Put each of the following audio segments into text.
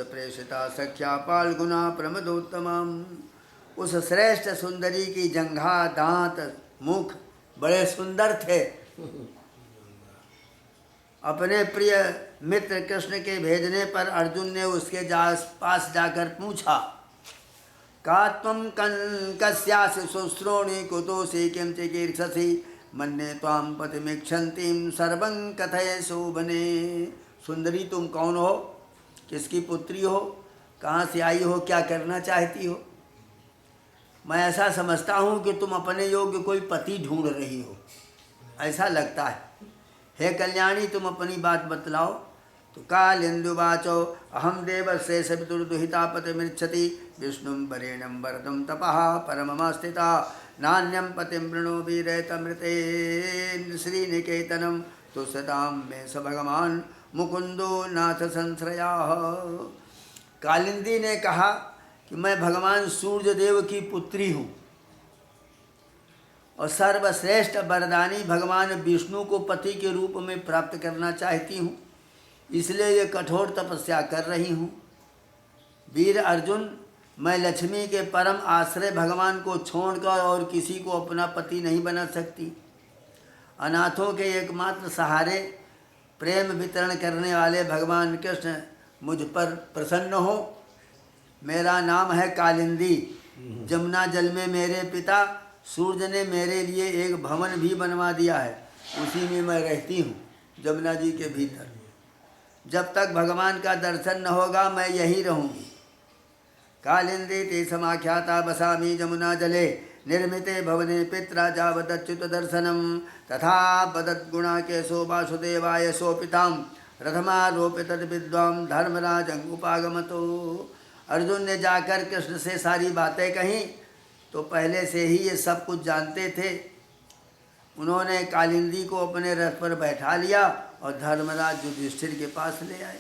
प्रेषिता सख्या पालगुना प्रमदोत्तमम। उस श्रेष्ठ सुंदरी की जंघा, दांत, मुख बड़े सुंदर थे। अपने प्रिय मित्र कृष्ण के भेजने पर अर्जुन ने उसके पास जाकर पूछा, का त्वं कस्यासि शुश्रोणि कुतोऽसि किं चिकीर्षसि मन्ये त्वां पतिमिच्छन्तीं सर्वं कथय शोभने। सुंदरी, तुम कौन हो, किसकी पुत्री हो, कहाँ से आई हो, क्या करना चाहती हो? मैं ऐसा समझता हूँ कि तुम अपने योग्य कोई पति ढूंढ रही हो, ऐसा लगता है। हे कल्याणी, तुम अपनी बात बतलाओ। तो कालिंदुवाचो अहम देवशेष विदुर्दुहिता पतिमिच्छति विष्णुं वरेण्यं वरदं तपः परममास्थिता नान्यं पतिं वृणोमि रैतमृते श्रीनिकेतनं तुष्यतां मे स भगवान मुकुंदो नाथ संश्रयाः। कालिंदी ने कहा कि मैं भगवान सूर्यदेव की पुत्री हूँ और सर्वश्रेष्ठ वरदानी भगवान विष्णु को पति के रूप में प्राप्त करना चाहती हूँ, इसलिए ये कठोर तपस्या कर रही हूँ। वीर अर्जुन, मैं लक्ष्मी के परम आश्रय भगवान को छोड़कर और किसी को अपना पति नहीं बना सकती। अनाथों के एकमात्र सहारे प्रेम वितरण करने वाले भगवान कृष्ण मुझ पर प्रसन्न हो। मेरा नाम है कालिंदी। जमुना जल में मेरे पिता सूर्य ने मेरे लिए एक भवन भी बनवा दिया है, उसी में मैं रहती हूँ, जमुना जी के भीतर। जब तक भगवान का दर्शन न होगा मैं यहीं रहूँगी। कालिंदी ते समाख्याता बसामी जमुना जले निर्मिते भवने पित्रा जावदच्युत दर्शनम तथा पदद्गुणा केशो वासुदेवाय सोपितां रथमारोपित विद्वां धर्मराजं उपागमतो। अर्जुन ने जाकर कृष्ण से सारी बातें कहीं तो पहले से ही ये सब कुछ जानते थे। उन्होंने कालिंदी को अपने रथ पर बैठा लिया और धर्मराज युधिष्ठिर के पास ले आए।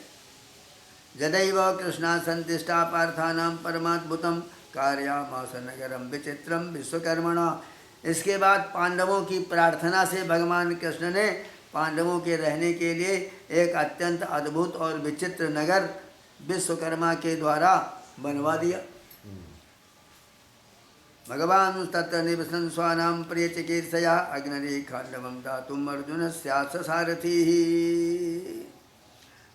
जदैव कृष्णा संतिष्ठा पार्थानां परमाद्भुतं कार्यामास नगरं विचित्रं विश्वकर्मणा। इसके बाद पांडवों की प्रार्थना से भगवान कृष्ण ने पांडवों के रहने के लिए एक अत्यंत अद्भुत और विचित्र नगर विश्वकर्मा के द्वारा बनवा दिया। भगवान तत्र निवसन स्वानां प्रिय चिकीर्षया अग्निरेखांडवं दातुम् अर्जुनस्यास्य सारथिः।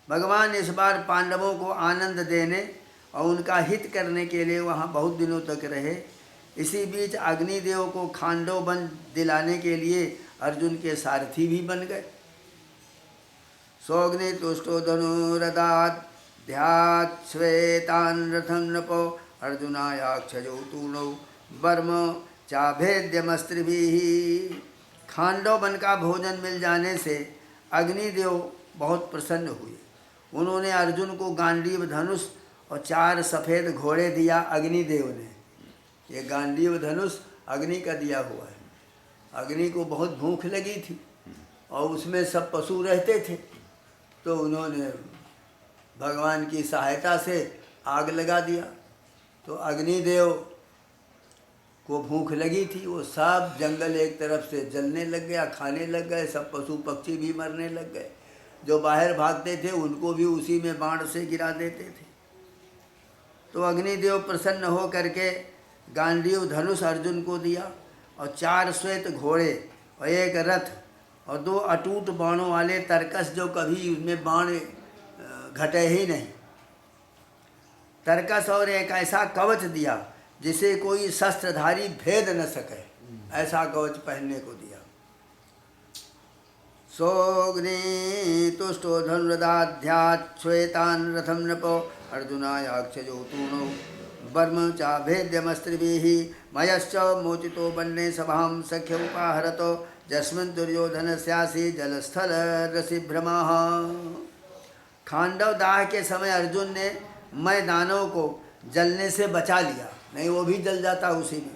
भगवान इस बार पांडवों को आनंद देने और उनका हित करने के लिए वहाँ बहुत दिनों तक रहे। इसी बीच अग्निदेव को खांडव वन दिलाने के लिए अर्जुन के सारथी भी बन गए। सोऽग्नि तुष्टो धनुरदात् ध्यात् श्वेतान् रथं नपो अर्जुनायाक्षजौ तूर्णौ वर्म चाभेद्यमस्त्रिभिः। खांडव वन का भोजन मिल जाने से अग्निदेव बहुत प्रसन्न हुए। उन्होंने अर्जुन को गांडीव धनुष और 4 सफ़ेद घोड़े दिया। अग्निदेव ने ये गांडीव धनुष अग्नि का दिया हुआ है। अग्नि को बहुत भूख लगी थी और उसमें सब पशु रहते थे, तो उन्होंने भगवान की सहायता से आग लगा दिया। तो अग्निदेव को भूख लगी थी, वो सब जंगल एक तरफ से जलने लग गया, खाने लग गए। सब पशु पक्षी भी मरने लग गए। जो बाहर भागते थे उनको भी उसी में बाण से गिरा देते थे। तो अग्निदेव प्रसन्न हो करके गांडीव धनुष अर्जुन को दिया और 4 श्वेत घोड़े और 1 रथ और 2 अटूट बाणों वाले तरकस, जो कभी उसमें बाण घटे ही नहीं, तरकस, और एक ऐसा कवच दिया जिसे कोई शस्त्रधारी भेद न सके, ऐसा कवच पहनने को दिया। सोऽग्नि तुष्टो धनुरदाध्यात् श्वेतान् रथं नपो अर्जुनायाक्षजौ तूर्णौ वर्म चाभेद्यमस्त्रिभिः मयश्च मोचितो वन्ये सभां सख्य उपाहरतो यस्मिन् दुर्योधनस्यासि जलस्थलरसिभ्रमः। खांडव दाह के समय अर्जुन ने मैदानों को जलने से बचा लिया, नहीं वो भी जल जाता उसी में।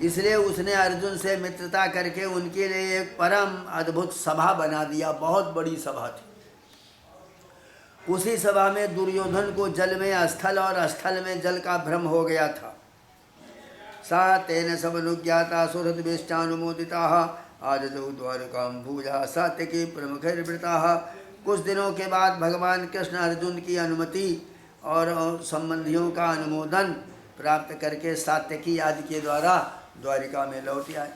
इसलिए उसने अर्जुन से मित्रता करके उनके लिए एक परम अद्भुत सभा बना दिया। बहुत बड़ी सभा थी। उसी सभा में दुर्योधन को जल में स्थल और स्थल में जल का भ्रम हो गया था। सा तेन समनुज्ञाता सुहृद्भिश्चानुमोदिताः आददौ द्वारकां भूजा सात्यकी प्रमुखैर्वृताः। कुछ दिनों के बाद भगवान कृष्ण अर्जुन की अनुमति और संबंधियों का अनुमोदन प्राप्त करके सात्यकी आदि के द्वारा द्वारिका में लौट आए।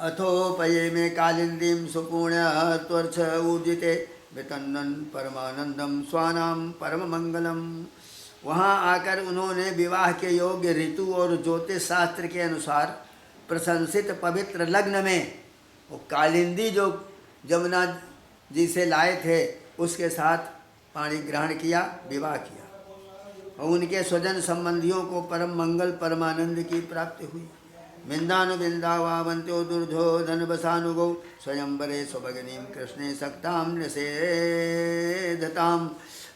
अथोपये में कालिंदीम सुपुण्य त्वर्छ ऊर्जिते वितन्नन परमानंदम स्वानाम परम मंगलम। वहाँ आकर उन्होंने विवाह के योग्य ऋतु और ज्योतिष शास्त्र के अनुसार प्रशंसित पवित्र लग्न में वो कालिंदी जो जमुना जी से लाए थे उसके साथ पानी ग्रहण किया, विवाह किया और उनके स्वजन संबंधियों को परम मंगल परमानंद की प्राप्ति हुई। बिंदानुबिंदावावंत्यो दुर्धोधन बसानुगो स्वयंवरे स्वभगिनीं कृष्णे सक्तां निषेधतां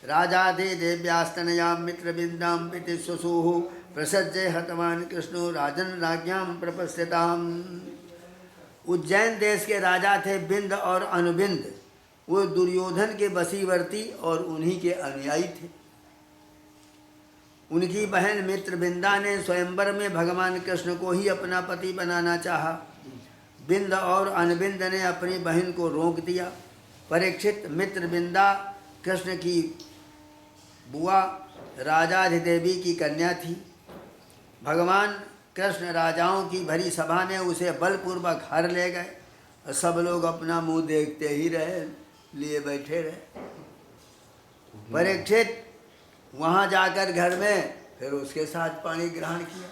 राजाधे देव्यास्तनयां मित्रबिंदां पिति स्वसुः प्रसज्य हतवान कृष्णो राजन राज्ञां प्रपश्यताम्। उज्जैन देश के राजा थे बिंद और अनुबिंद। वो दुर्योधन के वशीवर्ती और उन्हीं के अनुयायी थे। उनकी बहन मित्रबिंदा ने स्वयंवर में भगवान कृष्ण को ही अपना पति बनाना चाहा। बिंद और अनबिंद ने अपनी बहन को रोक दिया। परीक्षित मित्रबिंदा कृष्ण की बुआ राजाधिदेवी की कन्या थी। भगवान कृष्ण राजाओं की भरी सभा ने उसे बलपूर्वक हर ले गए और सब लोग अपना मुंह देखते ही रहे, लिए बैठे रहे। परीक्षित वहाँ जाकर घर में फिर उसके साथ पानी ग्रहण किया।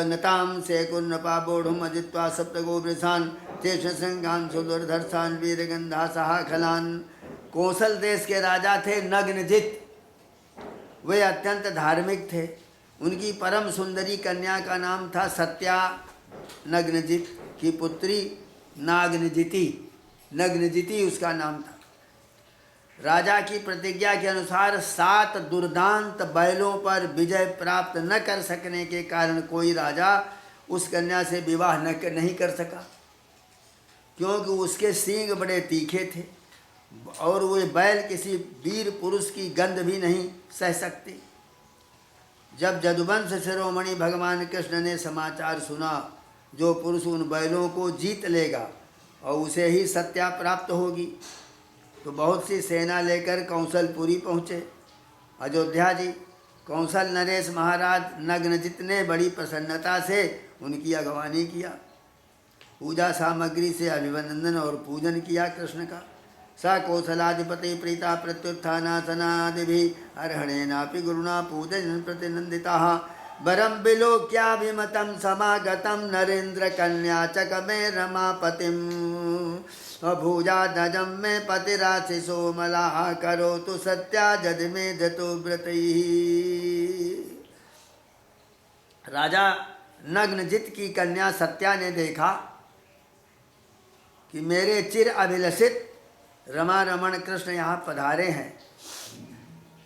नताम से कुन्नपा बोढ़ुम अजित्वा सप्तगो वृषान तेष संगान सुदुर्धर्षान वीरगंधा सहा खलान। कौशल देश के राजा थे नग्नजित। वे अत्यंत धार्मिक थे। उनकी परम सुंदरी कन्या का नाम था सत्या। नग्नजित की पुत्री नागनजिति, नग्नजिति उसका नाम था। राजा की प्रतिज्ञा के अनुसार 7 दुर्दांत बैलों पर विजय प्राप्त न कर सकने के कारण कोई राजा उस कन्या से विवाह नहीं कर सका, क्योंकि उसके सींग बड़े तीखे थे और वे बैल किसी वीर पुरुष की गंध भी नहीं सह सकते। जब जदुवंश शिरोमणि भगवान कृष्ण ने समाचार सुना, जो पुरुष उन बैलों को जीत लेगा और उसे ही सत्या प्राप्त होगी, तो बहुत सी सेना लेकर कौशलपुरी पहुँचे। अयोध्या जी कौशल नरेश महाराज नग्नजित ने बड़ी प्रसन्नता से उनकी अगवानी किया। पूजा सामग्री से अभिवंदन और पूजन किया कृष्ण का। स कौशलाधिपति प्रीता प्रत्युत्थानासनादि भी अर्हणेनापि गुरुणा पूजन प्रतिनंदिता वरम विलोक्याभिमतं समागतं नरेन्द्र कन्या चकमे रमापतिम भूजा दजम में पतिराशिषो मलाह करो तो सत्या जद में धतो व्रतैः। राजा नग्नजित की कन्या सत्या ने देखा कि मेरे चिर अभिलषित रमा रमण कृष्ण यहाँ पधारे हैं।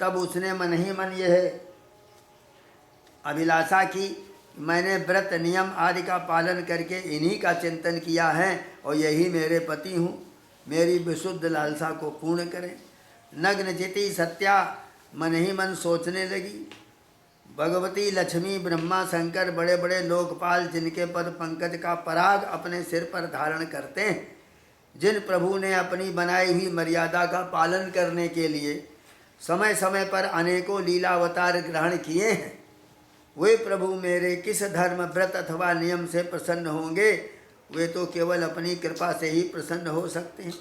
तब उसने मन ही मन यह अभिलाषा की, मैंने व्रत नियम आदि का पालन करके इन्हीं का चिंतन किया है और यही मेरे पति हूँ, मेरी विशुद्ध लालसा को पूर्ण करें। नग्नजिति सत्या मन ही मन सोचने लगी, भगवती लक्ष्मी ब्रह्मा शंकर बड़े बड़े लोकपाल जिनके पद पंकज का पराग अपने सिर पर धारण करते हैं, जिन प्रभु ने अपनी बनाई हुई मर्यादा का पालन करने के लिए समय समय पर अनेकों लीलावतार ग्रहण किए हैं, वे प्रभु मेरे किस धर्म व्रत अथवा नियम से प्रसन्न होंगे? वे तो केवल अपनी कृपा से ही प्रसन्न हो सकते हैं।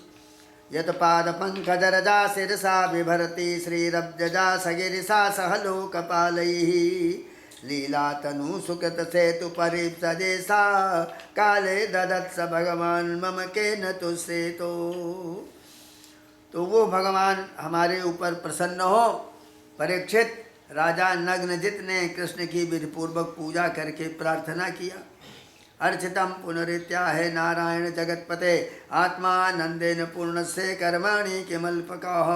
यत पाद पंकज रजा शिरसा बिभरती श्रीरब्जजा सगिरिसा सहलोकपालैः लीला तनु सुकृत सेतु परिप्सदेशा काले ददत्स भगवान मम के न तुष्येतो। तो वो भगवान हमारे ऊपर प्रसन्न हो। परीक्षित राजा नग्नजित ने कृष्ण की विधिपूर्वक पूजा करके प्रार्थना किया। अर्चितम पुनरित्या है नारायण जगतपते आत्मानंदेन पूर्णस्य कर्माणि किमल्पकाः।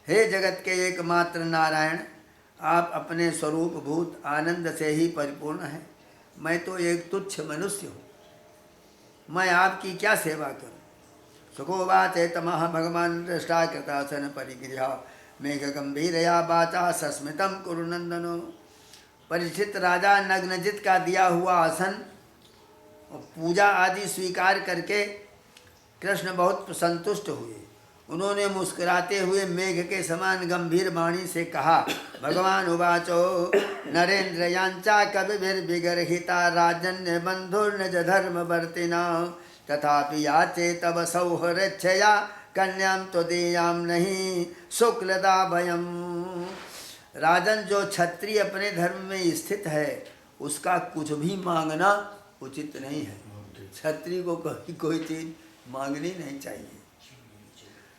हे जगत के एकमात्र नारायण, आप अपने स्वरूप भूत आनंद से ही परिपूर्ण हैं। मैं तो एक तुच्छ मनुष्य हूँ, मैं आपकी क्या सेवा करूँ? सुखोवाचे तमः भगवान दृष्टा कृतासन परिगृहा मेघ गंभीरया बाचा सस्मितम कुरुनंदनो। परीक्षित राजा नग्नजित का दिया हुआ आसन पूजा आदि स्वीकार करके कृष्ण बहुत संतुष्ट हुए। उन्होंने मुस्कुराते हुए मेघ के समान गंभीर वाणी से कहा, भगवान उवाचो नरेंद्र यांचा कविभिर्विगर्हिता राजन्य बंधुर्निज धर्म वर्तिना तथापि याचे तब सौहृच्छया कन्याम त्वदीयां नहीं शुक्लदा भयम। राजन, जो क्षत्रिय अपने धर्म में स्थित है उसका कुछ भी मांगना उचित नहीं है। क्षत्रिय को कोई चीज मांगनी नहीं चाहिए।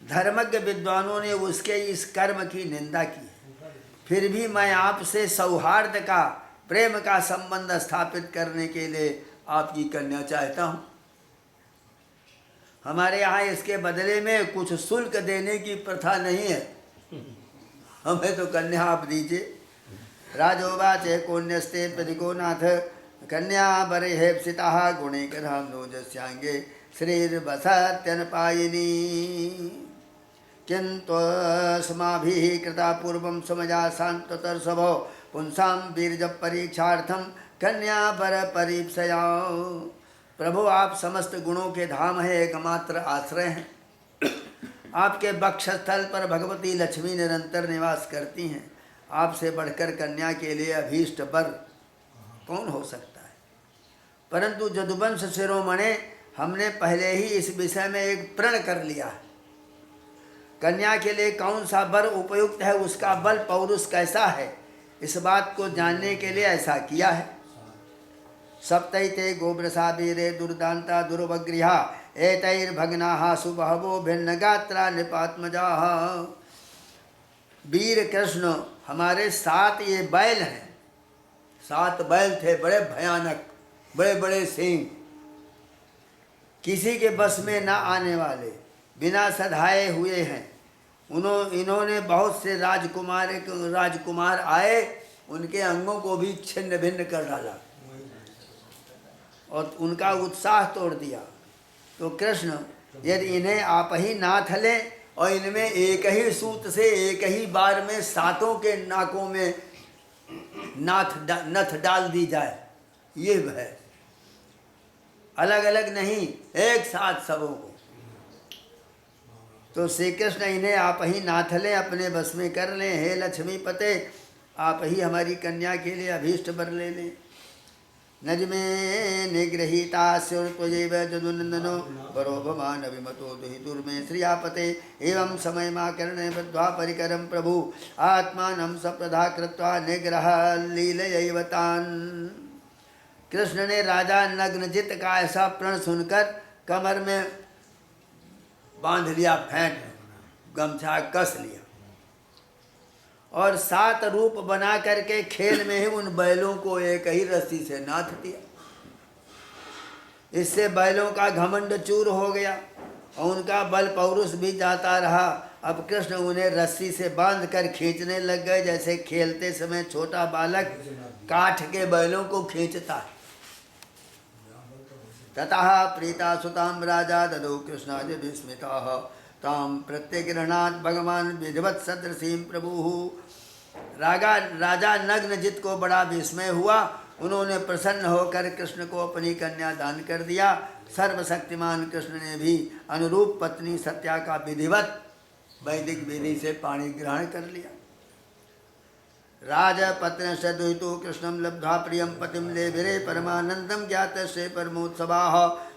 धर्मज्ञ विद्वानों ने उसके इस कर्म की निंदा की है। फिर भी मैं आपसे सौहार्द का, प्रेम का संबंध स्थापित करने के लिए आपकी कन्या चाहता हूँ। हमारे यहाँ इसके बदले में कुछ शुल्क देने की प्रथा नहीं है, हमें तो कन्या आप दीजिए। राजोवाचे कौन्यस्ते प्रतिको नाथ कन्या बरेहेप्सिता गुणैकधाम नोजस्यांगे श्रीर्वसत्यनपायिनी किन्तु अस्माभिः कृता पूर्वं समया शान्ततर्षभो पुंसां वीर्ज परीक्षार्थं कन्या वर परीक्षया। प्रभु, आप समस्त गुणों के धाम है, एकमात्र आश्रय हैं। आपके वक्षस्थल पर भगवती लक्ष्मी निरंतर निवास करती हैं। आपसे बढ़कर कन्या के लिए अभीष्ट वर कौन हो सकता है। परंतु यदुवंश शिरोमणे, हमने पहले ही इस विषय में एक प्रण कर लिया है। कन्या के लिए कौन सा वर उपयुक्त है, उसका बल पौरुष कैसा है, इस बात को जानने के लिए ऐसा किया है। सप्तैते गोब्रसा वीरे दुर्दांता दुर्वगृहा एतैर्भग्नाः सुबहवो भिन्न गात्रा निपात्मजाः। वीर कृष्ण, हमारे 7 ये बैल हैं। 7 बैल थे, बड़े भयानक, बड़े बड़े सिंह, किसी के बस में ना आने वाले, बिना सधाए हुए हैं। इन्होंने बहुत से राजकुमार आए, उनके अंगों को भी छिन्न भिन्न कर डाला और उनका उत्साह तोड़ दिया। तो कृष्ण, यदि इन्हें आप ही नाथ लें और इनमें एक ही सूत से एक ही बार में 7 के नाकों में नथ डाल दी जाए, ये है, अलग अलग नहीं, एक साथ सबों को। तो श्री कृष्ण, इन्हें आप ही नाथ लें, अपने बस में कर लें। हे लक्ष्मी पते, आप ही हमारी कन्या के लिए अभीष्ट वर ले लें। नजमे निगृहीता स्युर्त्वजैव जदुनंदनो वरो भवान अभिमतो दुहितुर्मे श्रियापते एवं समय मा करणे बद्ध्वा परिकरम प्रभु आत्मानं सप्रधा कृत्वा निग्रह लीलयैव तान्। कृष्ण ने राजा नग्नजित का ऐसा प्रण सुनकर कमर में बांध लिया, फेंट गमछा कस लिया और 7 रूप बना करके खेल में ही उन बैलों को एक ही रस्सी से नाथ दिया। इससे बैलों का घमंड चूर हो गया और उनका बल पौरुष भी जाता रहा। अब कृष्ण उन्हें रस्सी से बांध कर खींचने लग गए, जैसे खेलते समय छोटा बालक काठ के बैलों को खींचता है। ततः प्रीता सुताम राजा ददौ कृष्णाय विस्मिताः ताम प्रत्यगृह्णात् भगवान विधिवत् सदृशीं प्रभु। राजा नग्नजित को बड़ा विस्मय हुआ। उन्होंने प्रसन्न होकर कृष्ण को अपनी कन्या दान कर दिया। सर्वशक्तिमान कृष्ण ने भी अनुरूप पत्नी सत्या का विधिवत वैदिक विधि से पाणी ग्रहण कर लिया। राजपत्न से दुहितु कृष्णं लब्ध्वा प्रियं पतिं लेभिरे परमानंदम ज्ञात से परमोत्सवाः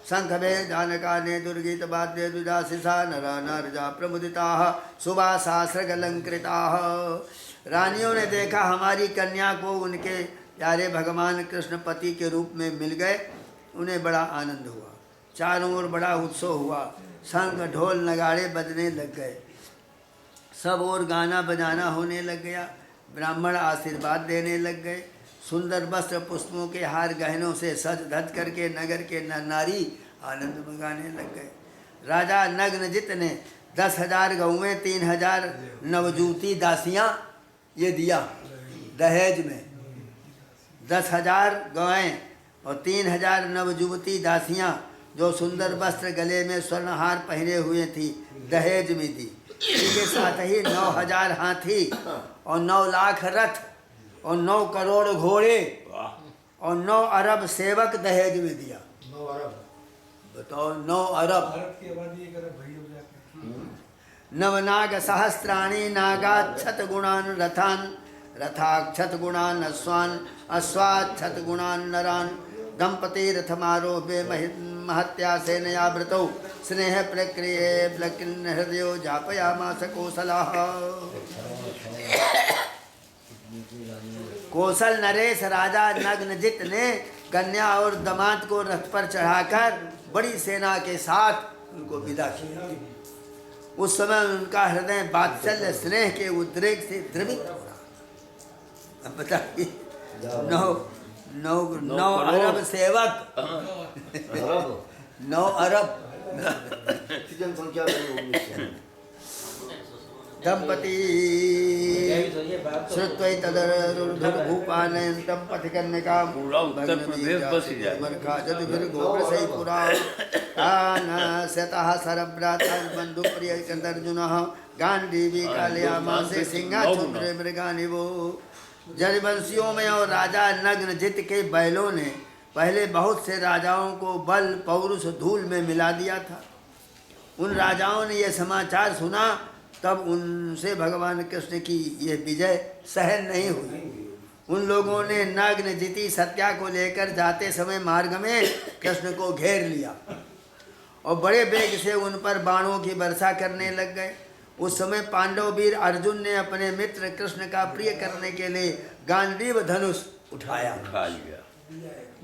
शंखभे जानकाने दुर्गीत वाद्य दुदासिसा नरा नारजा प्रमुदिताः सुवासास्रगलंकृताः। रानियों ने देखा हमारी कन्या को उनके प्यारे भगवान कृष्ण पति के रूप में मिल गए। उन्हें बड़ा आनंद हुआ, चारों ओर बड़ा उत्सव हुआ, शंख ढोल नगाड़े बजने लग गए, सब ओर गाना बजाना होने लग गया। ब्राह्मण आशीर्वाद देने लग गए। सुंदर वस्त्र पुष्पों के हार गहनों से सज धज करके नगर के नर नारी आनंद मंगाने लग गए। राजा नग्नजित ने 10,000 गौवें, 3,000 नवजूती दासियां ये दिया दहेज में। 10,000 गौएं और 3,000 नवजुवती दासियां जो सुंदर वस्त्र गले में स्वर्णहार पहने हुए थी, दहेज में दी। इसके साथ ही 9,000 हाथी और 9 लाख रथ और 9 करोड़ घोड़े और 9 अरब सेवक दहेज में दिया। बताओ 9 अरब। भारत की आबादी 1 अरब भाई हो जाती। नवनाग सहस्राणि नागाक्षत गुणान रथान रथाक्षत गुणान अश्वान अश्वाक्षत गुणान नरान दंपति रथमारोहे महत्या सेनया व्रतौ स्नेह प्रक्रिये प्लकिन हृदयो जापयामास कौशलः। कौशल नरेश राजा नग्नजित ने कन्या और दामाद को रथ पर चढ़ाकर बड़ी सेना के साथ उनको विदा किया। उस समय उनका हृदय वात्सल्य स्नेह के उद्रेक से द्रवित हो रहा। अब बताइए 9 अरब सेवक 9 अरब जनसंख्या दंपति श्रुत्वैतदरुर्धुर्भूपानयन्तं पथिकन्यकां पूरा उत्तर प्रदेश बस ही जाए। शतः सरभ्रातर्बन्धुप्रियकर्दर्जुनः गाण्डीवी कालयामासे सिंहाचूत्रे मृगानिवो। जनवंशियों में और राजा नग्नजित के बैलों ने पहले बहुत से राजाओं को बल पौरुष धूल में मिला दिया था। उन राजाओं ने यह समाचार सुना तब उनसे भगवान कृष्ण की यह विजय सहन नहीं हुई। उन लोगों ने नग्नजिति सत्या को लेकर जाते समय मार्ग में कृष्ण को घेर लिया और बड़े वेग से उन पर बाणों की वर्षा करने लग गए। उस समय पांडव वीर अर्जुन ने अपने मित्र कृष्ण का प्रिय करने के लिए गांडीव धनुष उठाया।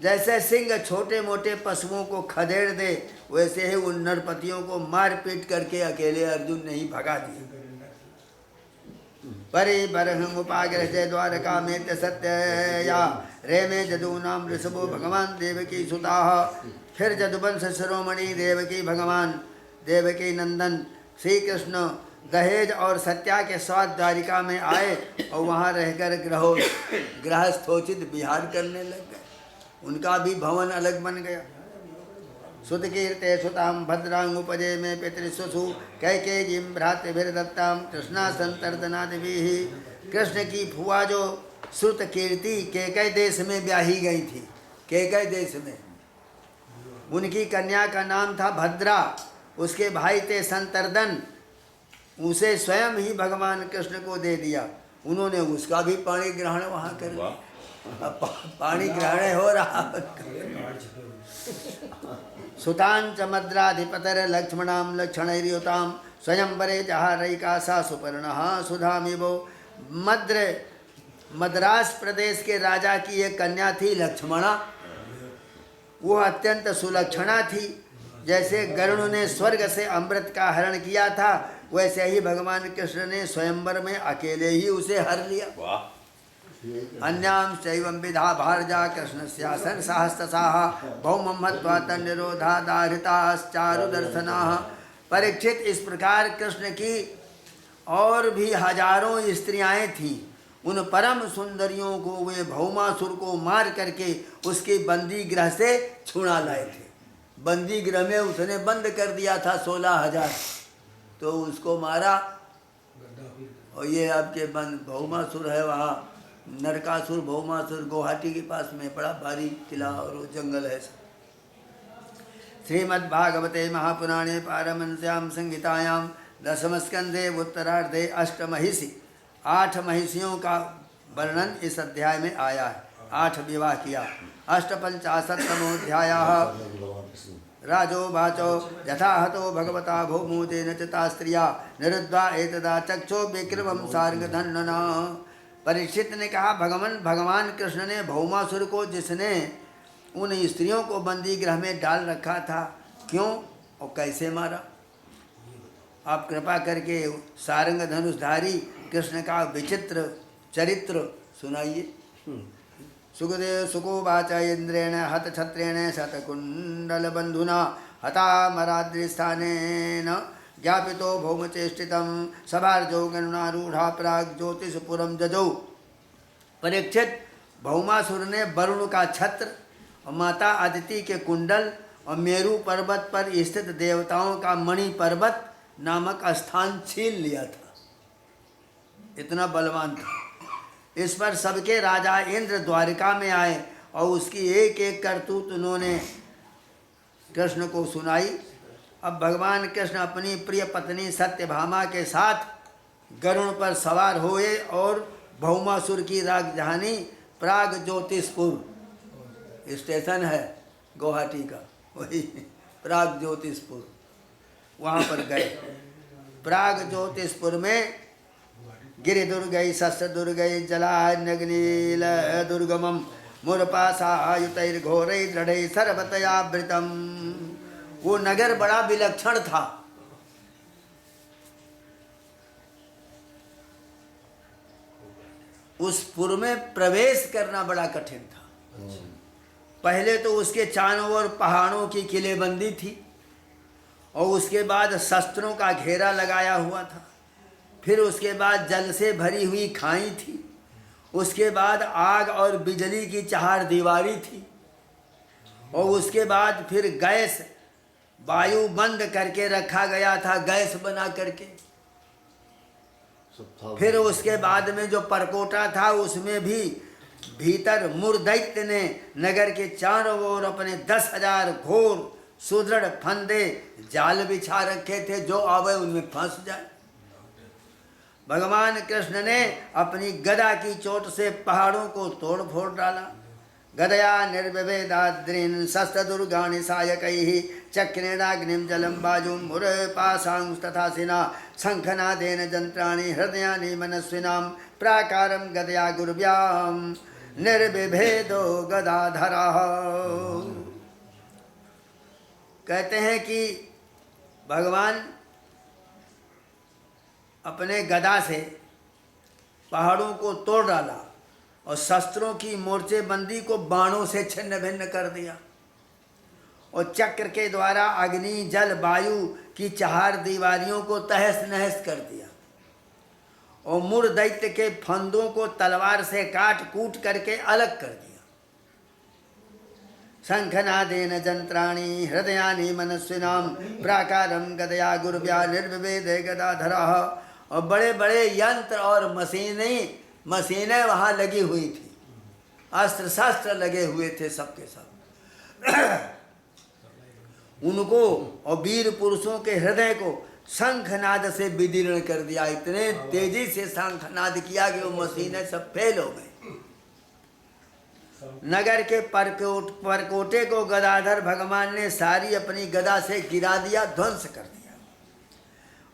जैसे सिंह छोटे मोटे पशुओं को खदेड़ दे वैसे ही उन नरपतियों को मार पीट करके अकेले अर्जुन ने ही भगा दिया। परे बरहं उपाग्रह जय द्वारका में सत्या रे में जदूनाम ऋषभो भगवान देवकी सुता। फिर जदुवंश शिरोमणि देवकी भगवान देवकी नंदन श्री कृष्ण दहेज और सत्या के साथ द्वारिका में आए और वहाँ रहकर गृहस्थोचित विहार करने लग गए। उनका भी भवन अलग बन गया। सुत कीर्ते सुताम भद्रांग उपजे में पितृस्वसु कैकेयीं भ्रातृभिर्दत्तां कृष्णा संतर्दनादिभिः। कृष्ण की फुआ जो श्रुत कीर्ति केकय देश में ब्याही गई थी। केकय देश में उनकी कन्या का नाम था भद्रा। उसके भाई थे संतर्दन। उसे स्वयं ही भगवान कृष्ण को दे दिया। उन्होंने उसका भी पाणी ग्रहण वहाँ कर लिया। पाणी ग्रहण हो रहा। सुतांच मद्राधिपतर लक्ष्मणाम लक्षणैर्युताम स्वयंवरे जहारैकासा सुपर्णः सुधामिवो। मद्रास प्रदेश के राजा की एक कन्या थी लक्ष्मणा। वो अत्यंत सुलक्षणा थी। जैसे गरुड़ ने स्वर्ग से अमृत का हरण किया था वैसे ही भगवान कृष्ण ने स्वयंवर में अकेले ही उसे हर लिया। अन्यां चैवं विधा भारजा कृष्णस्यासन सहस्रसाः भौमं हत्वा तन्निरोधादाहृताश्चारु दर्शनाः। परीक्षित, इस प्रकार कृष्ण की और भी हजारों स्त्रियां थीं। उन परम सुंदरियों को वे भौमासुर को मार करके उसके बंदी गृह से छुड़ा लाए थे। बंदी गृह में उसने बंद कर दिया था 16,000, तो उसको मारा। और ये आपके भौमासुर है वहाँ, नरकासुर भौमासुर, गुवाहाटी के पास में बड़ा भारी किला और वो जंगल है। श्रीमद्भागवते महापुराणे पारमहंस्यां संहितायां दशमस्कंधे उत्तरार्धे अष्टमहिषि, 8 महिषियों का वर्णन इस अध्याय में आया है। 8 विवाह किया। 850तमोऽध्यायः। राजो वाचो यथा हतो भगवता भौमोदेन च ता स्त्रिया निरुद्धा एतदा चक्षो विक्रमं सार्गधन्नना। परीक्षित ने कहा, भगवान कृष्ण ने भौमासुर को, जिसने उन स्त्रियों को बंदी गृह में डाल रखा था, क्यों और कैसे मारा? आप कृपा करके सारंग धनुषधारी कृष्ण का विचित्र चरित्र सुनाइए। सुखदेव सुकोवाच इंद्रेण हत छत्रेण शतकुंडल बंधुना हतामराद्रिस्थानेन ज्ञापितो भौमचेष्टितं सभार्जो गणनारूढ़ा प्राग ज्योतिषपुरम जजौ। परीक्षित, भौमासुर ने वरुण का छत्र और माता अदिति के कुंडल और मेरु पर्वत पर स्थित देवताओं का मणि पर्वत नामक स्थान छीन लिया था। इतना बलवान था। इस पर सबके राजा इंद्र द्वारिका में आए और उसकी एक एक करतूत उन्होंने कृष्ण को सुनाई। अब भगवान कृष्ण अपनी प्रिय पत्नी सत्यभामा के साथ गरुड़ पर सवार हुए और भौमासुर की राजधानी प्राग ज्योतिषपुर स्टेशन है गुवाहाटी का, वही प्राग ज्योतिषपुर, वहाँ पर गए। प्राग ज्योतिषपुर में गिरि दुर्गै शस्त्र दुर्गै जलान्यग्निल दुर्गमम मुरपाशायुतैर्घोरै दृढ़ै सर्वतयावृतम। वो नगर बड़ा विलक्षण था। उस पुर में प्रवेश करना बड़ा कठिन था। पहले तो उसके चारों ओर पहाड़ों की किलेबंदी थी और उसके बाद शस्त्रों का घेरा लगाया हुआ था। फिर उसके बाद जल से भरी हुई खाई थी। उसके बाद आग और बिजली की चार दीवारी थी और उसके बाद फिर गैस वायु बंद करके रखा गया था, गैस बना करके। फिर उसके बाद में जो परकोटा था उसमें भी भीतर मुरदैत्य ने नगर के चारों ओर अपने 10,000 घोर सुदृढ़ फंदे जाल बिछा रखे थे, जो आवे उनमें फंस जाए। भगवान कृष्ण ने अपनी गदा की चोट से पहाड़ों को तोड़ फोड़ डाला। गदया निर्विभेदाद्रीन् शस्त्र दुर्गाणि सायकैः चक्रेणाग्निं जलं वायुं मुरपाशांश तथा सिना शंखनादेन जंत्राणि हृदयानि मनस्विनां प्राकारं गदया गुर्व्यां निर्विभेदो गदाधरः। कहते हैं कि भगवान अपने गदा से पहाड़ों को तोड़ डाला और शस्त्रों की मोर्चेबंदी को बाणों से छिन्न भिन्न कर दिया और चक्र के द्वारा अग्नि जल वायु की चार दीवारियों को तहस नहस कर दिया और मुर दैत्य के फंदों को तलवार से काट कूट करके अलग कर दिया। शंखनादेन जंत्राणि हृदयानि मनस्विनां प्राकारं गदया गुर्व्या निर्विभेदे गदाधरः। और बड़े बड़े यंत्र और मशीनें वहाँ लगी हुई थी, अस्त्र शस्त्र लगे हुए थे सबके सब। उनको और वीर पुरुषों के हृदय को शंखनाद से विदीर्ण कर दिया। इतने तेजी से शंखनाद किया कि वो मशीनें सब फेल हो गई। नगर के परकोटे को गदाधर भगवान ने सारी अपनी गदा से गिरा दिया, ध्वंस कर दिया।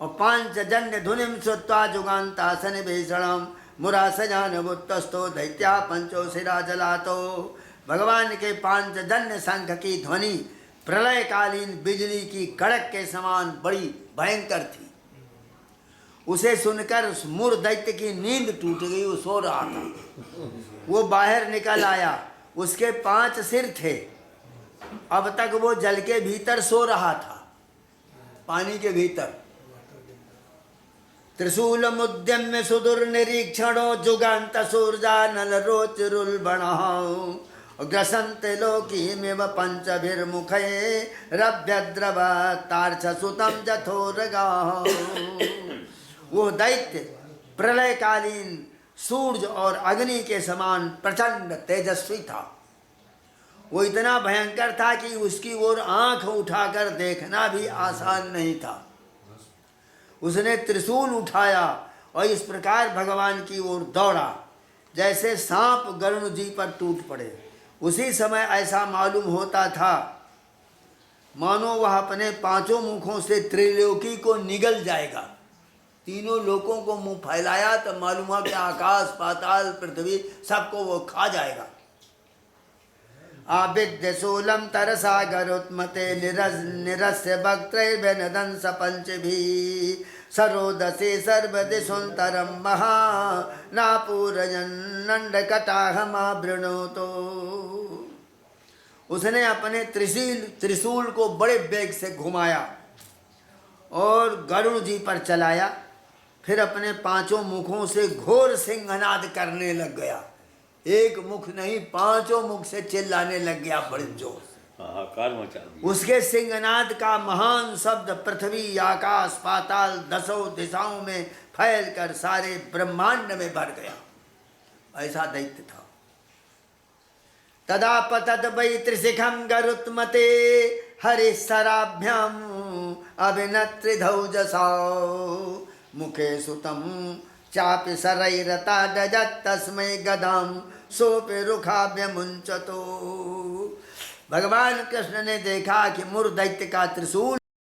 और पांचजन्य धुनिम श्रुत्वा जुगान्तासन भीषणम मुरासजान बुत्तस्तो दैत्या पंचो शिरा जलातो। भगवान के पांचजन्य शंख की ध्वनि प्रलयकालीन बिजली की कड़क के समान बड़ी भयंकर थी। उसे सुनकर मुर दैत्य की नींद टूट गई। वो सो रहा था, वो बाहर निकल आया। उसके 5 सिर थे। अब तक वो जल के भीतर सो रहा था, पानी के भीतर। त्रिशूल मुद्यम्य सुदूर निरीक्षणो जुगान्त सूर्जानल रोचरुल्बणः ग्रसन्ते लोकीमिव पंचभिर्मुखे रभ्यद्रव तार्छ सुतम जथोरगाः। वो दैत्य प्रलयकालीन सूर्य और अग्नि के समान प्रचंड तेजस्वी था। वो इतना भयंकर था कि उसकी ओर आंख उठाकर देखना भी आसान नहीं था। उसने त्रिशूल उठाया और इस प्रकार भगवान की ओर दौड़ा जैसे सांप गरुड़ जी पर टूट पड़े। उसी समय ऐसा मालूम होता था मानो वह अपने 5 मुखों से त्रिलोकी को निगल जाएगा। तीनों लोकों को मुंह फैलाया तो मालूम हुआ कि आकाश पाताल पृथ्वी सबको वो खा जाएगा। आविद्य शूलम तरसा गरुत्मते निरस्य वक्त्रैर्भ्यनदंस पंचभिः सरोदसे सर्वदिशोन्तरं महा नापूरयन्नण्डकटाहमावृणोतो। उसने अपने त्रिशूल को बड़े वेग से घुमाया और गरुड़ जी पर चलाया। फिर अपने 5 मुखों से घोर सिंहनाद करने लग गया। एक मुख नहीं, 5 मुख से चिल्लाने लग गया बड़े जोर से। हाहाकार मचा दिया। उसके सिंहनाद का महान शब्द पृथ्वी आकाश पाताल 10 दिशाओं में फैलकर सारे ब्रह्मांड में भर गया। ऐसा दैत्य था। तदा पतत वै त्रिशिखं गरुत्मते हरिशराभ्याम अभिनत्रिधौजसा मुखे सुतम चापि सरैरता दजत् तस्मै गदाम सोपि रुखाभ्यमुंचतो। भगवान कृष्ण ने देखा कि मुर दैत्य का त्रिशूल